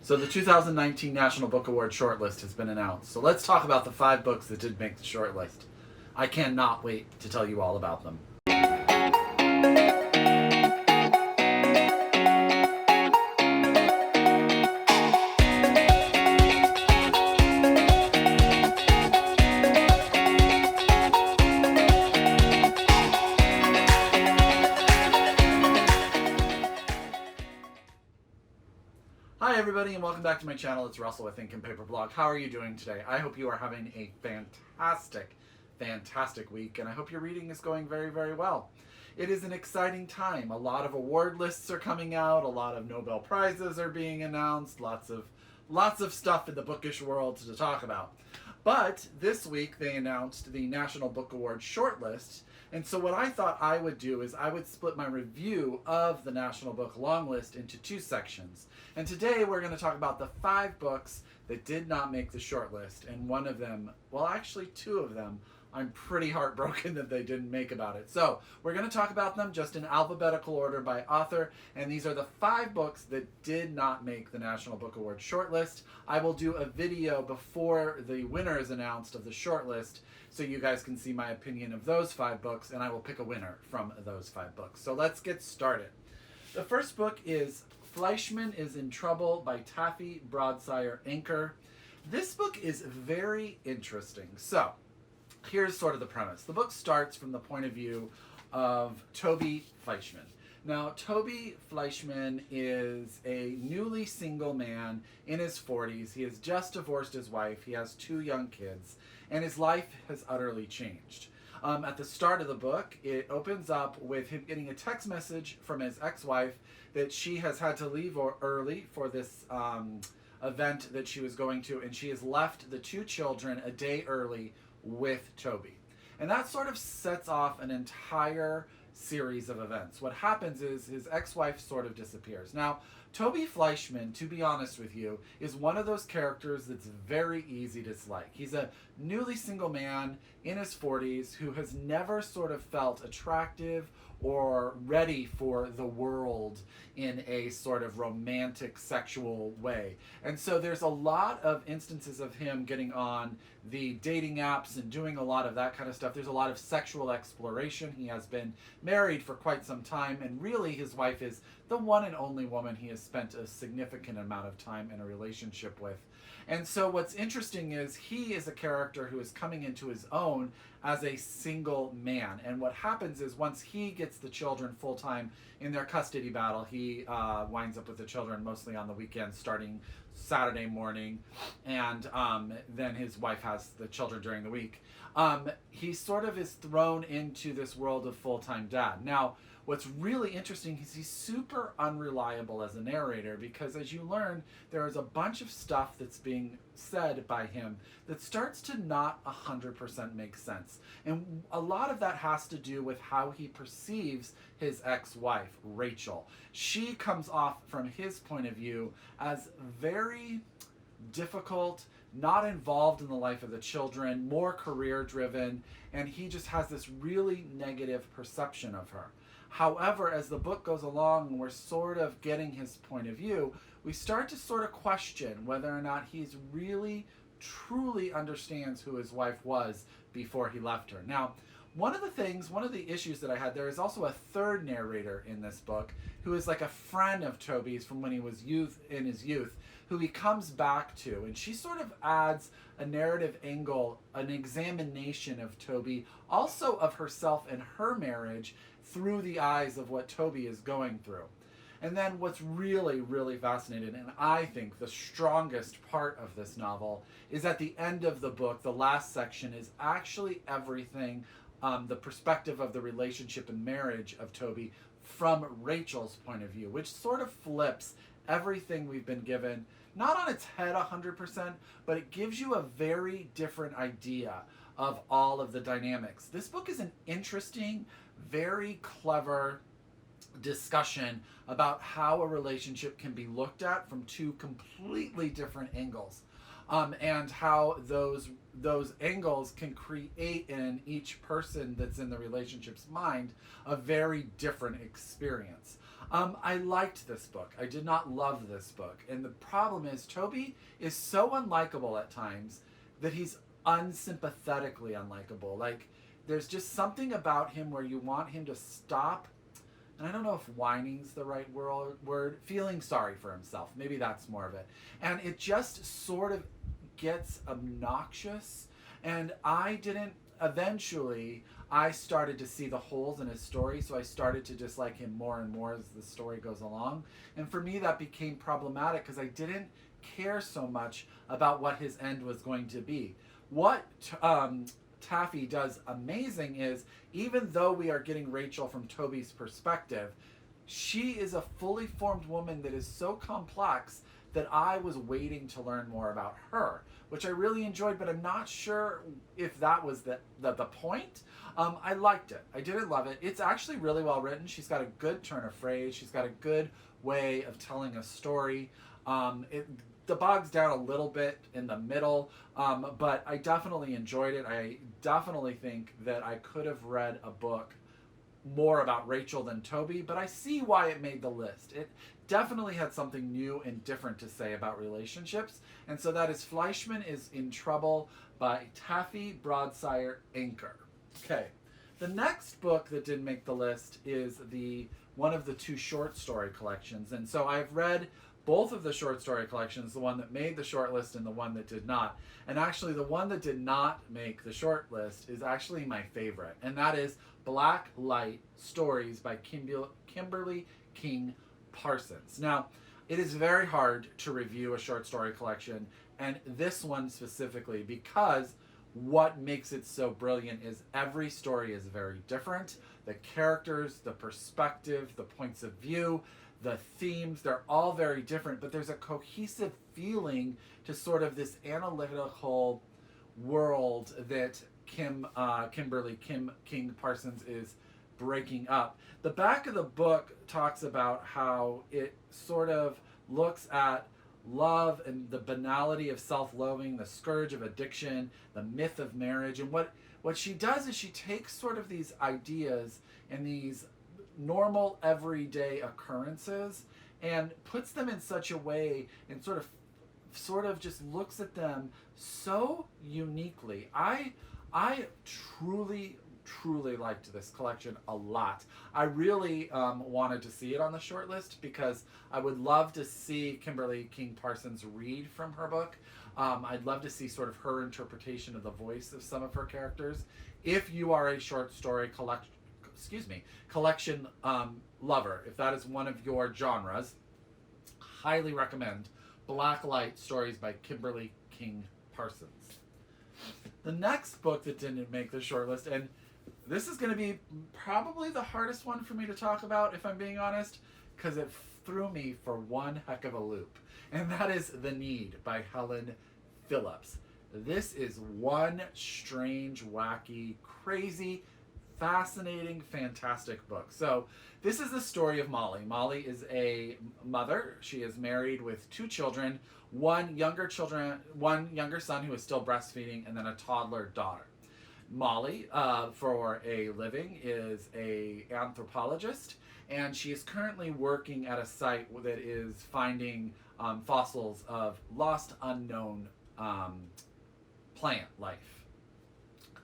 So the 2019 National Book Award shortlist has been announced. So let's talk about the 5 books that did make the shortlist. I cannot wait to tell you all about them. Hi everybody and welcome back to my channel. It's Russell with Ink and Paper Blog. How are you doing today? I hope you are having a fantastic week, and I hope your reading is going very, very well. It is an exciting time. A lot of award lists are coming out, a lot of Nobel Prizes are being announced, lots of stuff in the bookish world to talk about. But this week they announced the National Book Award shortlist, and so what I thought I would do is I would split my review of the National Book Long List into 2 sections. And today we're going to talk about the 5 books that did not make the shortlist, and one of them, well actually 2 of them, I'm pretty heartbroken that they didn't make about it. So we're going to talk about them just in alphabetical order by author, and these are the 5 books that did not make the National Book Award shortlist. I will do a video before the winner is announced of the shortlist so you guys can see my opinion of those 5 books, and I will pick a winner from those 5 books. So let's get started. The first book is Fleischmann is in Trouble by Taffy, Brodesser-Akner. This book is very interesting. So here's sort of the premise. The book starts from the point of view of Toby Fleischman. Now, Toby Fleischman is a newly single man in his 40s. He has just divorced his wife. He has 2 young kids, and his life has utterly changed. At the start of the book, it opens up with him getting a text message from his ex-wife that she has had to leave early for this event that she was going to, and she has left the 2 children a day early with Toby. And that sort of sets off an entire series of events. What happens is his ex-wife sort of disappears. Now, Toby Fleischman, to be honest with you, is one of those characters that's very easy to dislike. He's a newly single man in his 40s who has never sort of felt attractive or ready for the world in a sort of romantic, sexual way. And so there's a lot of instances of him getting on the dating apps and doing a lot of that kind of stuff. There's a lot of sexual exploration. He has been married for quite some time, and really his wife is the one and only woman he has spent a significant amount of time in a relationship with. And so what's interesting is he is a character who is coming into his own as a single man. And what happens is once he gets the children full-time in their custody battle, he winds up with the children mostly on the weekends starting Saturday morning, and then his wife has the children during the week. He sort of is thrown into this world of full-time dad. Now, what's really interesting is he's super unreliable as a narrator, because as you learn, there is a bunch of stuff that's being said by him that starts to not 100% make sense. And a lot of that has to do with how he perceives his ex-wife, Rachel. She comes off from his point of view as very difficult, not involved in the life of the children, more career driven, and he just has this really negative perception of her. However, as the book goes along and we're sort of getting his point of view, we start to sort of question whether or not he's really truly understands who his wife was before he left her. Now, one of the issues that I had, there is also a 3rd narrator in this book who is like a friend of Toby's from when he was in his youth, who he comes back to, and she sort of adds a narrative angle, an examination of Toby, also of herself and her marriage through the eyes of what Toby is going through. And then what's really, really fascinating, and I think the strongest part of this novel, is at the end of the book, the last section is actually everything, the perspective of the relationship and marriage of Toby from Rachel's point of view, which sort of flips everything we've been given, not on its head 100%, but it gives you a very different idea of all of the dynamics. This book is an interesting, very clever discussion about how a relationship can be looked at from 2 completely different angles, and how those angles can create in each person that's in the relationship's mind a very different experience. I liked this book. I did not love this book. And the problem is, Toby is so unlikable at times that he's unsympathetically unlikable. Like, there's just something about him where you want him to stop, and I don't know if whining's the right word, feeling sorry for himself. Maybe that's more of it. And it just sort of gets obnoxious. And eventually, I started to see the holes in his story, so I started to dislike him more and more as the story goes along. And for me, that became problematic because I didn't care so much about what his end was going to be. What Taffy does amazing is, even though we are getting Rachel from Toby's perspective, she is a fully formed woman that is so complex that I was waiting to learn more about her, which I really enjoyed, but I'm not sure if that was the point. I liked it. I didn't love it. It's actually really well written. She's got a good turn of phrase. She's got a good way of telling a story. It bogs down a little bit in the middle, but I definitely enjoyed it. I definitely think that I could have read a book more about Rachel than Toby, but I see why it made the list. It definitely had something new and different to say about relationships, and so that is Fleischmann is in Trouble by Taffy, Brodesser-Akner. Okay, the next book that didn't make the list is one of the two short story collections, and so I've read both of the short story collections, the one that made the short list and the one that did not. And actually, the one that did not make the short list is actually my favorite, and that is Blacklight Stories by Kimberly King Parsons. Now, it is very hard to review a short story collection, and this one specifically, because what makes it so brilliant is every story is very different. The characters, the perspective, the points of view, the themes, they're all very different, but there's a cohesive feeling to sort of this analytical world that Kimberly King Parsons is breaking up. The back of the book talks about how it sort of looks at love and the banality of self-loathing, the scourge of addiction, the myth of marriage. And what she does is she takes sort of these ideas and these normal everyday occurrences and puts them in such a way and sort of just looks at them so uniquely. I truly liked this collection a lot. I really wanted to see it on the short list because I would love to see Kimberly King Parsons read from her book. I'd love to see sort of her interpretation of the voice of some of her characters. If you are a short story collection lover, if that is one of your genres, highly recommend Blacklight Stories by Kimberly King Parsons. The next book that didn't make the shortlist, and this is going to be probably the hardest one for me to talk about, if I'm being honest, because it threw me for one heck of a loop, and that is The Need by Helen Phillips. This is one strange, wacky, crazy, fascinating, fantastic book. So this is the story of Molly. Molly is a mother. She is married with two children, one younger son who is still breastfeeding, and then a toddler daughter. Molly, for a living, is a anthropologist, and she is currently working at a site that is finding fossils of lost, unknown plant life.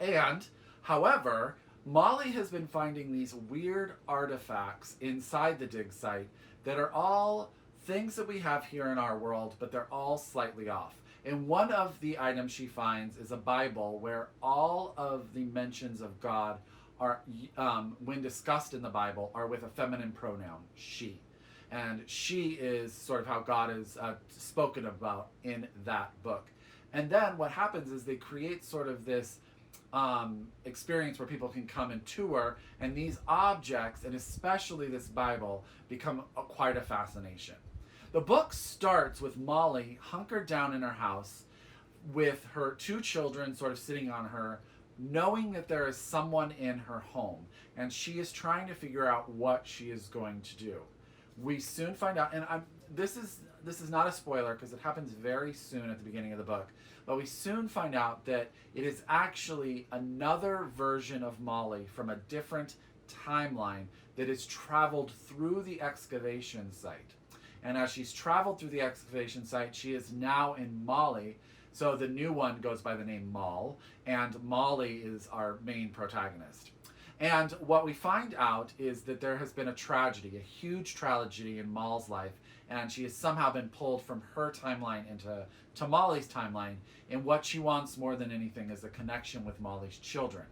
And, however, Molly has been finding these weird artifacts inside the dig site that are all things that we have here in our world, but they're all slightly off. And one of the items she finds is a Bible where all of the mentions of God are, when discussed in the Bible, are with a feminine pronoun, she. And she is sort of how God is spoken about in that book. And then what happens is they create sort of this experience where people can come and tour, and these objects, and especially this Bible, become quite a fascination. The book starts with Molly hunkered down in her house with her two children sort of sitting on her, knowing that there is someone in her home, and she is trying to figure out what she is going to do. We soon find out, and this is not a spoiler because it happens very soon at the beginning of the book, but we soon find out that it is actually another version of Molly from a different timeline that has traveled through the excavation site. And as she's traveled through the excavation site, she is now in Molly. So the new one goes by the name Moll, and Molly is our main protagonist. And what we find out is that there has been a tragedy, a huge tragedy in Moll's life, and she has somehow been pulled from her timeline into Molly's timeline, and what she wants more than anything is a connection with Molly's children.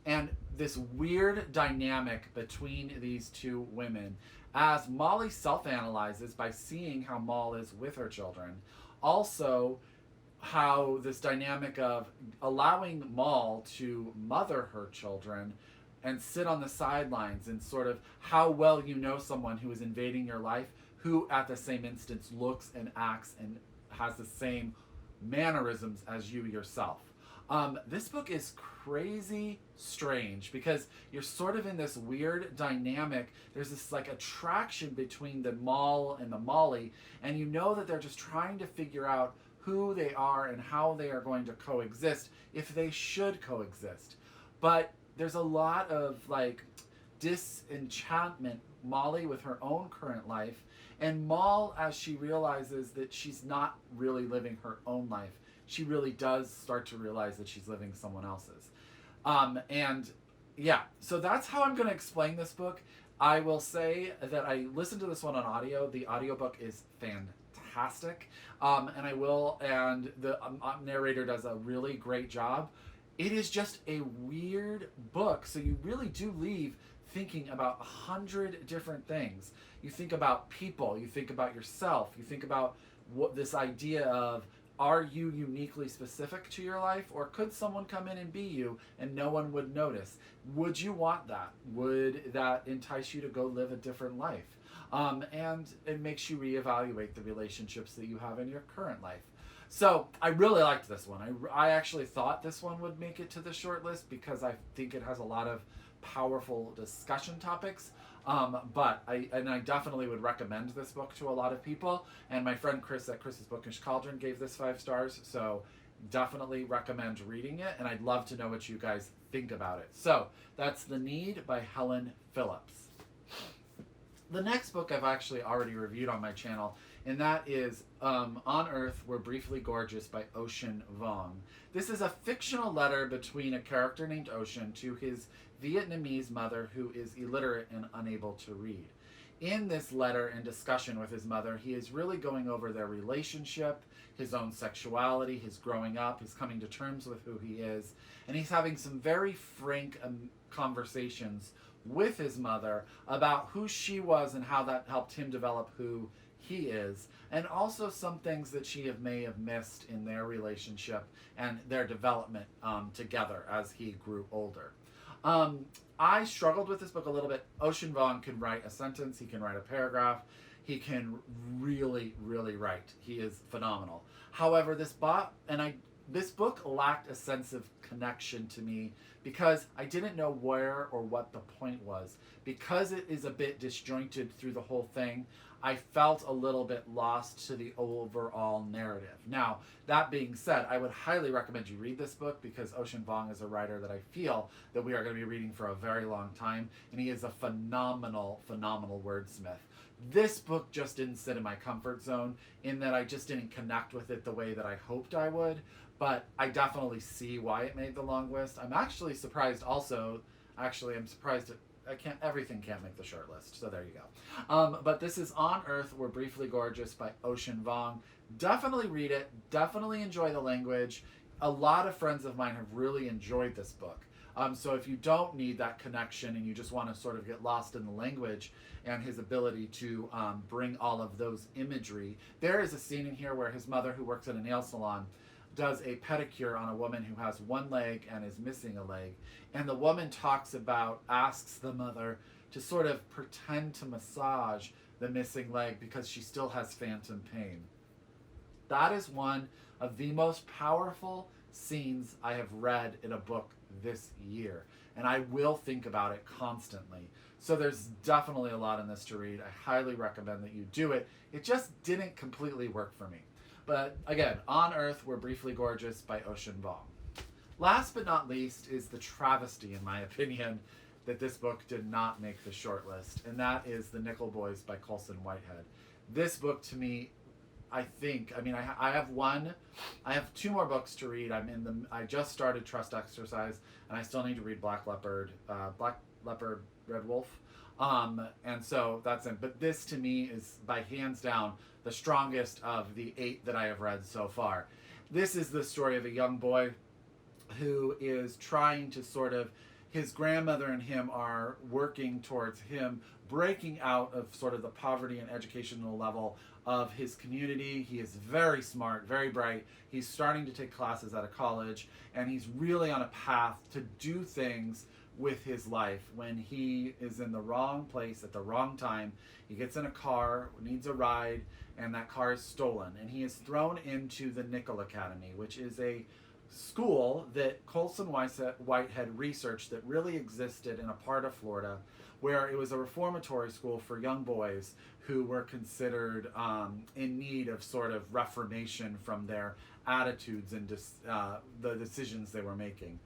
And this weird dynamic between these two women, as Molly self-analyzes by seeing how Moll is with her children, also how this dynamic of allowing Moll to mother her children and sit on the sidelines, and sort of how well you know someone who is invading your life, who at the same instance looks and acts and has the same mannerisms as you yourself. This book is crazy strange because you're sort of in this weird dynamic. There's this like attraction between the Moll and the Molly, and you know that they're just trying to figure out who they are and how they are going to coexist, if they should coexist. But there's a lot of like disenchantment, Molly with her own current life, and Moll as she realizes that she's not really living her own life. She really does start to realize that she's living someone else's. And yeah, so that's how I'm going to explain this book. I will say that I listened to this one on audio. The audiobook is fantastic. And the narrator does a really great job. It is just a weird book, so you really do leave thinking about 100 different things. You think about people, you think about yourself, you think about what this idea of, are you uniquely specific to your life, or could someone come in and be you and no one would notice? Would you want that? Would that entice you to go live a different life? And it makes you reevaluate the relationships that you have in your current life. So I really liked this one. I actually thought this one would make it to the short list because I think it has a lot of powerful discussion topics. But I definitely would recommend this book to a lot of people. And my friend Chris at Chris's Bookish Cauldron gave this 5 stars. So definitely recommend reading it. And I'd love to know what you guys think about it. So that's The Need by Helen Phillips. The next book I've actually already reviewed on my channel, and that is On Earth We're Briefly Gorgeous by Ocean Vuong. This is a fictional letter between a character named Ocean to his Vietnamese mother, who is illiterate and unable to read. In this letter and discussion with his mother, he is really going over their relationship, his own sexuality, his growing up, his coming to terms with who he is, and he's having some very frank conversations with his mother about who she was and how that helped him develop who he is, and also some things that she may have missed in their relationship and their development together as he grew older. I struggled with this book a little bit. Ocean Vuong can write a sentence, he can write a paragraph, he can really, really write. He is phenomenal. However, this book lacked a sense of connection to me because I didn't know where or what the point was. Because it is a bit disjointed through the whole thing, I felt a little bit lost to the overall narrative. Now, that being said, I would highly recommend you read this book because Ocean Vuong is a writer that I feel that we are going to be reading for a very long time, and he is a phenomenal, phenomenal wordsmith. This book just didn't sit in my comfort zone in that I just didn't connect with it the way that I hoped I would, but I definitely see why it made the long list. I'm actually surprised also, I'm surprised at everything can't make the short list, so there you go. But this is On Earth We're Briefly Gorgeous by Ocean Vuong. Definitely read it. Definitely enjoy the language. A lot of friends of mine have really enjoyed this book. So if you don't need that connection and you just want to sort of get lost in the language and his ability to bring all of those imagery, there is a scene in here where his mother, who works at a nail salon, does a pedicure on a woman who has one leg and is missing a leg. And the woman asks the mother to sort of pretend to massage the missing leg because she still has phantom pain. That is one of the most powerful scenes I have read in a book this year. And I will think about it constantly. So there's definitely a lot in this to read. I highly recommend that you do it. It just didn't completely work for me. But again, On Earth We're Briefly Gorgeous by Ocean Vuong. Last but not least is the travesty, in my opinion, that this book did not make the shortlist, and that is The Nickel Boys by Colson Whitehead. This book, to me, I have 2 more books to read. I just started Trust Exercise, and I still need to read Black Leopard, Red Wolf. And so that's it. But this, to me, is by hands down the strongest of the 8 that I have read so far. This is the story of a young boy who is trying to his grandmother and him are working towards him breaking out of sort of the poverty and educational level of his community. He is very smart, very bright. He's starting to take classes at a college, and he's really on a path to do things with his life. When he is in the wrong place at the wrong time, he gets in a car, needs a ride, and that car is stolen, and he is thrown into the Nickel Academy, which is a school that Colson Whitehead researched that really existed in a part of Florida where it was a reformatory school for young boys who were considered in need of sort of reformation from their attitudes and the decisions they were making.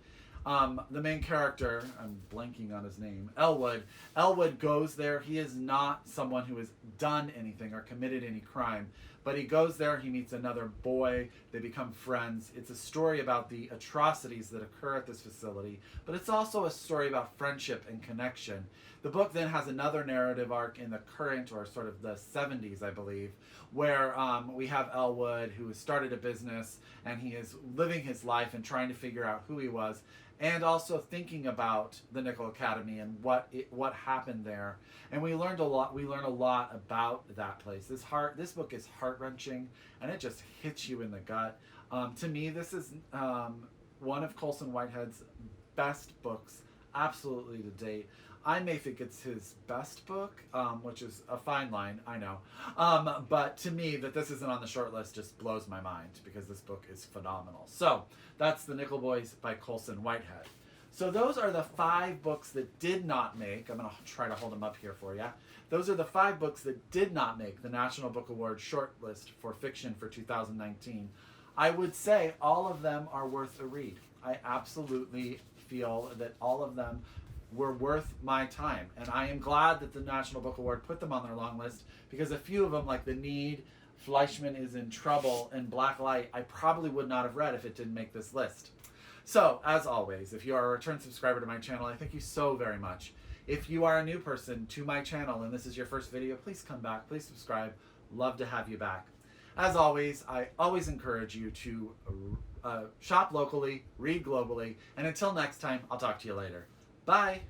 The main character, I'm blanking on his name, Elwood goes there. He is not someone who has done anything or committed any crime, but he goes there, he meets another boy, they become friends. It's a story about the atrocities that occur at this facility, but it's also a story about friendship and connection. The book then has another narrative arc in the current, or sort of the 70s, I believe, where we have Elwood, who has started a business, and he is living his life and trying to figure out who he was, and also thinking about the Nickel Academy and what happened there. And we learn a lot about that place. This book is heart-wrenching, and it just hits you in the gut. To me, this is one of Colson Whitehead's best books, absolutely to date. I may think it's his best book, which is a fine line, I know. But to me, that this isn't on the short list just blows my mind, because this book is phenomenal. So that's The Nickel Boys by Colson Whitehead. So those are the 5 books that did not make, I'm going to try to hold them up here for you. Those are the 5 books that did not make the National Book Award shortlist for fiction for 2019. I would say all of them are worth a read. I absolutely feel that all of them were worth my time, and I am glad that the National Book Award put them on their long list, because a few of them, like The Need, Fleischmann is in Trouble, and Blacklight, I probably would not have read if it didn't make this list. So, as always, if you are a return subscriber to my channel, I thank you so very much. If you are a new person to my channel and this is your first video, please come back, please subscribe. Love to have you back. As always, I always encourage you to shop locally, read globally, and until next time, I'll talk to you later. Bye!